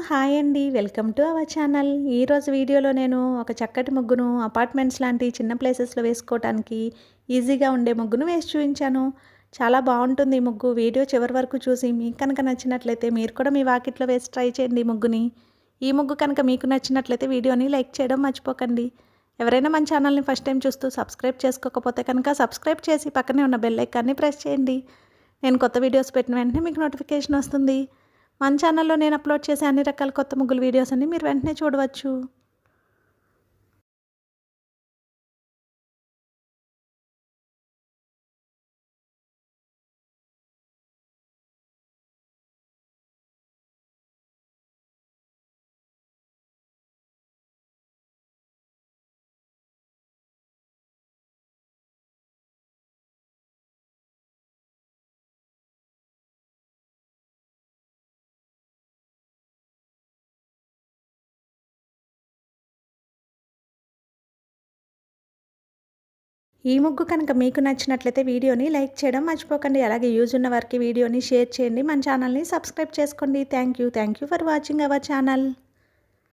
Hi అండి. Welcome to our channel. ఈరోజు వీడియోలో నేను ఒక చక్కటి ముగ్గును అపార్ట్మెంట్స్ లాంటి చిన్న ప్లేసెస్‌లో వేసుకోవటానికి ఈజీగా ఉండే ముగ్గును వేసి చూపించాను. చాలా బాగుంటుంది ఈ ముగ్గు. వీడియో చివరి వరకు చూసి మీకు కనుక నచ్చినట్లయితే మీరు కూడా మీ వాకిట్లో వేసి ట్రై చేయండి ఈ ముగ్గుని. ఈ ముగ్గు కనుక మీకు నచ్చినట్లయితే వీడియోని లైక్ చేయడం మర్చిపోకండి. ఎవరైనా మన ఛానల్ని ఫస్ట్ టైం చూస్తూ సబ్స్క్రైబ్ చేసుకోకపోతే కనుక సబ్స్క్రైబ్ చేసి పక్కనే ఉన్న బెల్ ఐకాన్ని ప్రెస్ చేయండి. నేను కొత్త వీడియోస్ పెట్టిన వెంటనే మీకు నోటిఫికేషన్ వస్తుంది. మన ఛానల్లో నేను అప్లోడ్ చేసే అన్ని రకాల కొత్త ముగ్గుల వీడియోస్ అన్ని మీరు వెంటనే చూడవచ్చు. ఈ ముగ్గు కనుక మీకు నచ్చినట్లయితే వీడియోని లైక్ చేయడం మర్చిపోకండి. అలాగే యూజ్ ఉన్న వారికి వీడియోని షేర్ చేయండి. మన ఛానల్ని సబ్స్క్రైబ్ చేసుకోండి. Thank you for watching our channel.